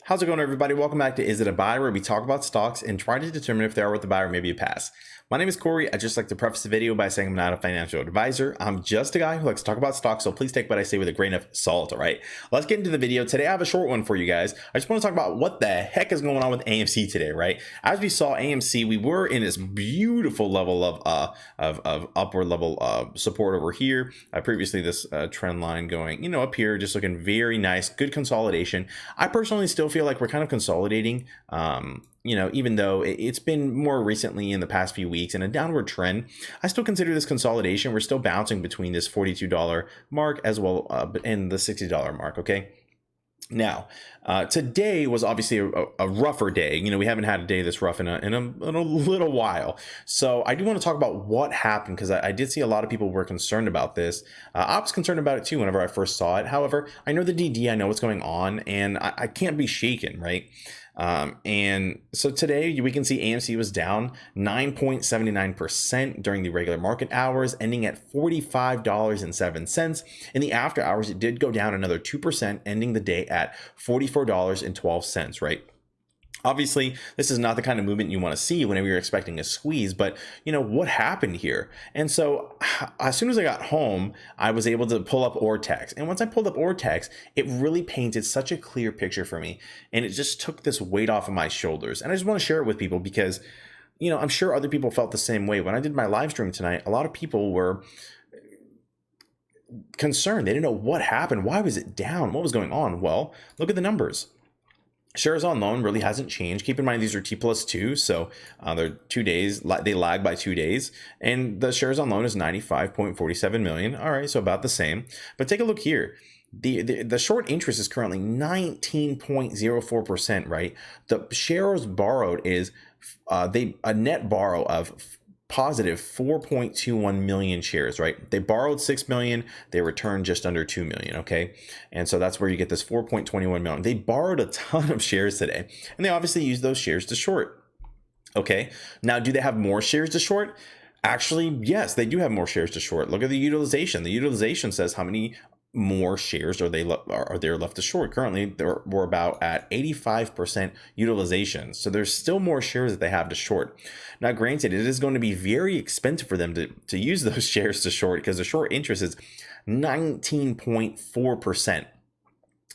How's it going, everybody? Welcome back to Is It a Buy, where we talk about stocks and try to determine if they are worth a buy or maybe a pass. My name is Corey. I just like to preface the video by saying I'm not a financial advisor. I'm just a guy who likes to talk about stocks, so please take what I say with a grain of salt, all right? Let's get into the video. Today I have a short one for you guys. I just want to talk about what the heck is going on with AMC today, right? As we saw AMC, we were in this beautiful level of upward level support over here. Previously, this trend line going, up here, just looking very nice, good consolidation. I personally still feel like we're kind of consolidating. Even though it's been more recently in the past few weeks in a downward trend, I still consider this consolidation. We're still bouncing between this $42 mark as well and the $60 mark. Okay. Now, today was obviously a rougher day. We haven't had a day this rough in a little while. So I do want to talk about what happened, because I did see a lot of people were concerned about this. I was concerned about it too whenever I first saw it. However, I know the DD, I know what's going on, and I can't be shaken, right? And so today we can see AMC was down 9.79% during the regular market hours, ending at $45.07. In the after hours, it did go down another 2%, ending the day at $44.12, right? Obviously, this is not the kind of movement you want to see whenever you're expecting a squeeze, but what happened here? And so as soon as I got home, I was able to pull up Ortex. And once I pulled up Ortex, it really painted such a clear picture for me. And it just took this weight off of my shoulders. And I just want to share it with people because, I'm sure other people felt the same way. When I did my live stream tonight, a lot of people were concerned. They didn't know what happened. Why was it down? What was going on? Well, look at the numbers. Shares on loan really hasn't changed. Keep in mind, these are T+2, so they're 2 days. They lag by 2 days, and the shares on loan is 95.47 million. All right, so about the same. But take a look here. The short interest is currently 19.04%. Right. The shares borrowed is a net borrow of positive 4.21 million shares, right? They borrowed 6 million, they returned just under 2 million, okay? And so that's where you get this 4.21 million. They borrowed a ton of shares today, and they obviously used those shares to short, okay? Now, do they have more shares to short? Actually, yes, they do have more shares to short. Look at the utilization. The utilization says how many more shares are there left to short. Currently, we're about at 85% utilization. So there's still more shares that they have to short. Now, granted, it is going to be very expensive for them to use those shares to short, because the short interest is 19.4%.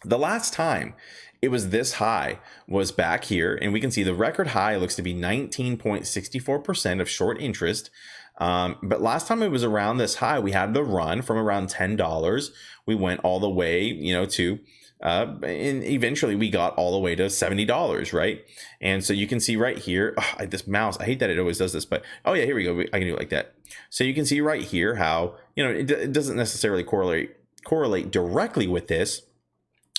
The last time it was this high was back here, and we can see the record high looks to be 19.64% of short interest. But last time it was around this high, we had the run from around $10. We went all the way, to, and eventually we got all the way to $70, right? And so you can see right here, this mouse, I hate that it always does this, but oh yeah, here we go. I can do it like that. So you can see right here how, it doesn't necessarily correlate directly with this.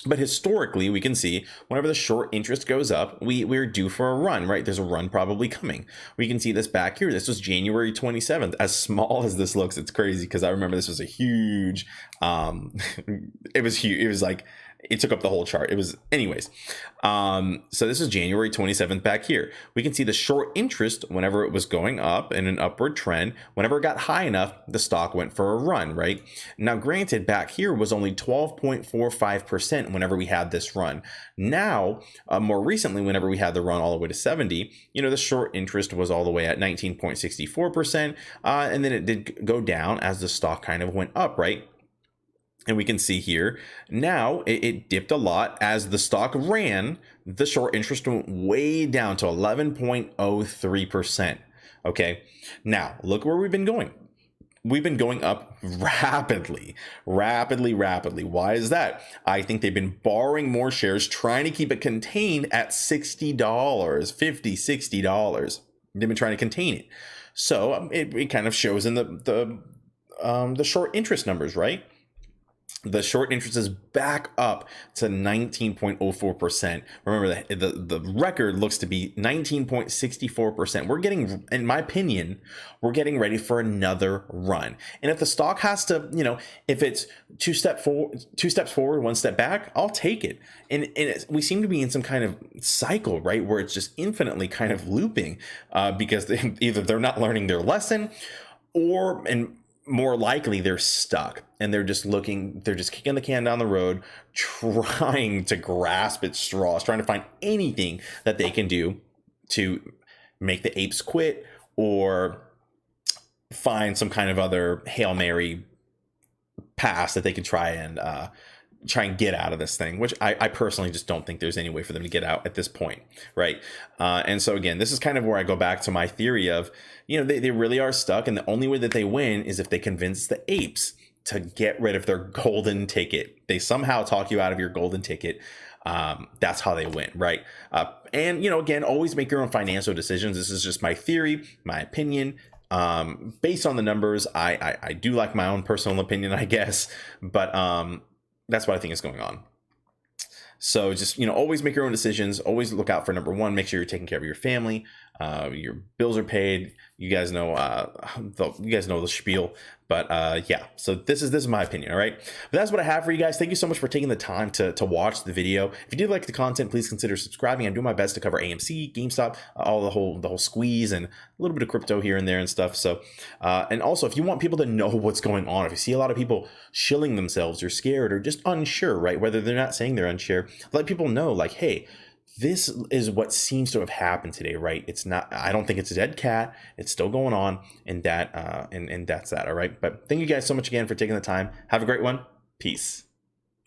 But historically, we can see whenever the short interest goes up, we're due for a run, right? There's a run probably coming. We can see this back here. This was January 27th. As small as this looks, it's crazy, because I remember this was a huge, it was huge. It was like, it took up the whole chart. It was, anyways. So this is January 27th back here. We can see the short interest whenever it was going up in an upward trend. Whenever it got high enough, the stock went for a run, right? Now, granted, back here was only 12.45% whenever we had this run. Now, more recently, whenever we had the run all the way to 70, the short interest was all the way at 19.64%. And then it did go down as the stock kind of went up, right? And we can see here, now it dipped a lot as the stock ran. The short interest went way down to 11.03%. Okay, now look where we've been going. We've been going up rapidly. Why is that? I think they've been borrowing more shares, trying to keep it contained at $60, $50, $60. They've been trying to contain it. So it kind of shows in the short interest numbers, right? The short interest is back up to 19.04%. Remember, the record looks to be 19.64%. We're getting, in my opinion, we're getting ready for another run. And if the stock has to, if it's two steps forward, one step back, I'll take it. And we seem to be in some kind of cycle, right, where it's just infinitely kind of looping, because either they're not learning their lesson, or, and more likely they're stuck and they're just kicking the can down the road, trying to grasp at straws, trying to find anything that they can do to make the apes quit or find some kind of other Hail Mary pass that they can try and get out of this thing, which I personally just don't think there's any way for them to get out at this point, right? And so again, this is kind of where I go back to my theory of, they really are stuck, and the only way that they win is if they convince the apes to get rid of their golden ticket. They somehow talk you out of your golden ticket. That's how they win, right? And again, always make your own financial decisions. This is just my theory, my opinion. Based on the numbers, I do like my own personal opinion, I guess, but that's what I think is going on. So just, always make your own decisions. Always look out for number one. Make sure you're taking care of your family. Your bills are paid. You guys know, the spiel. But yeah, so this is my opinion. All right. But that's what I have for you guys. Thank you so much for taking the time to watch the video. If you did like the content, please consider subscribing. I'm doing my best to cover AMC, GameStop, all the whole squeeze, and a little bit of crypto here and there and stuff. So, and also if you want people to know what's going on, if you see a lot of people shilling themselves or scared or just unsure, right? Whether they're not saying they're unsure, let people know like, hey, this is what seems to have happened today, right? It's not, I don't think it's a dead cat. It's still going on, and that, and that's that. All right. But thank you guys so much again for taking the time. Have a great one. Peace.